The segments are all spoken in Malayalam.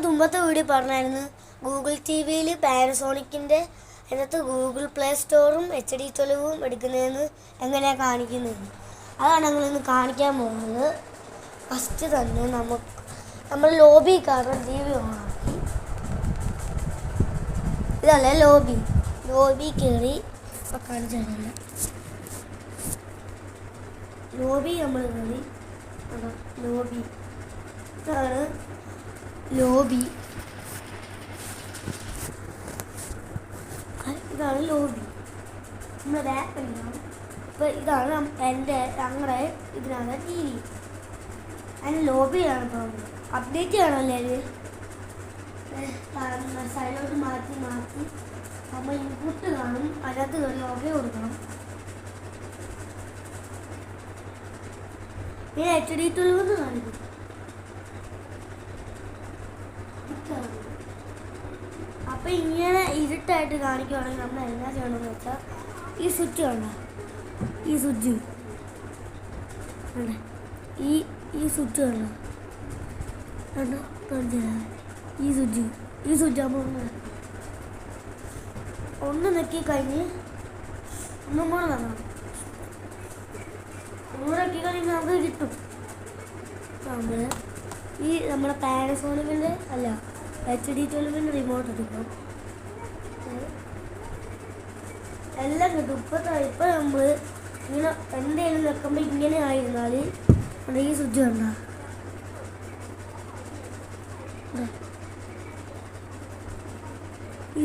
മുമ്പത്തെ വീഡിയോ പറഞ്ഞായിരുന്നു ഗൂഗിൾ ടി വിയിൽ പാനസോണിക്കിൻ്റെ അതിനകത്ത് ഗൂഗിൾ പ്ലേ സ്റ്റോറും HD12 എടുക്കുന്നതെന്ന് എങ്ങനെയാണ് കാണിക്കുന്നത്. അതാണ് ഞങ്ങളിന്ന് കാണിക്കാൻ പോകുന്നത്. ഫസ്റ്റ് തന്നെ നമ്മൾ ലോബി കാരണം TV ഓണാക്കി. ഇതല്ലേ ലോബി കയറി കാണിച്ചിട്ടില്ല. ലോബി നമ്മൾ കയറി ലോബി ഇതാണ് ലോബി. നമ്മുടെ ബാക്ക് ഉണ്ടാവും. ഇപ്പോൾ ഇതാണ് ഞങ്ങളുടെ ഇതിനാണ് TV. അതിന് ലോബിയാണ് പോകുന്നത്. അപ്ഡേറ്റ് ചെയ്യണമല്ലേ അത് സൈഡിലോട്ട് മാറ്റി നമ്മൾ ഇൻപുട്ട് കാണും. അതിനകത്ത് ലോബി കൊടുക്കണം. പിന്നെ HD12 കാണിക്കും. അപ്പം ഇങ്ങനെ ഇരുട്ടായിട്ട് കാണിക്കുവാണെങ്കിൽ നമ്മൾ എന്നാ ചെയ്യണമെന്ന് വെച്ചാൽ ഈ സ്വിച്ച് വേണ്ട, ഈ സ്വിച്ച് ഈ സ്വിച്ച് വേണ്ട ഈ സ്വിച്ച് ആകുമ്പോൾ ഒന്ന് നെക്കി കഴിഞ്ഞ് ഒന്നും കൂടെ കാണാം. ഒന്നുകൂടെ നെക്കി കഴിഞ്ഞാൽ നമുക്ക് കിട്ടും. നമ്മുടെ പാനസോണിക്കിൻ്റെ അല്ല HD12 റിമോട്ട് എടുക്കണം. എല്ലാം കിട്ടും. ഇപ്പം നമ്മൾ ഇങ്ങനെ എന്തെങ്കിലും വെക്കുമ്പോൾ ഇങ്ങനെ ആയിരുന്നാൽ ഈ സ്വിച്ച് കണ്ട ഈ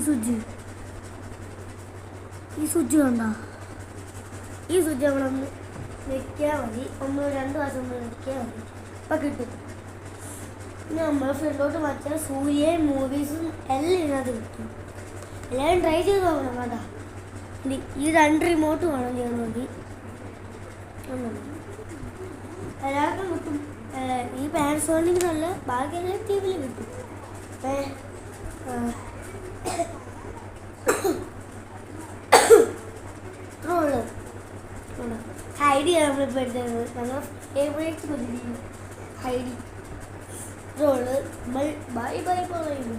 സ്വിച്ച് കണ്ട ഈ സ്വിച്ച് നമ്മളൊന്ന് വെക്കാൻ മതി. രണ്ട് പ്രാവശ്യം ഒന്ന് വെക്കാൻ മതി. അപ്പം കിട്ടും. പിന്നെ നമ്മൾ ഫ്രണ്ടോട്ട് വച്ചാൽ സൂര്യ മൂവീസും എല്ലാം ഇതിനകത്ത് കിട്ടും. എല്ലാവരും ട്രൈ ചെയ്ത് നോക്കണം കേട്ടോ. ഈ 2 റിമോട്ട് വേണം ചെയ്യണമെങ്കിൽ എല്ലാവർക്കും കിട്ടും. ഈ പാനസോണിക് നല്ല ബാക്കിയെല്ലാം TV കിട്ടും. ഹൈഡി നമ്മളിപ്പോൾ എടുത്തത് ഞങ്ങൾ ഫേവറേറ്റ് ഹൈഡി. ബൈ പറയുന്നു.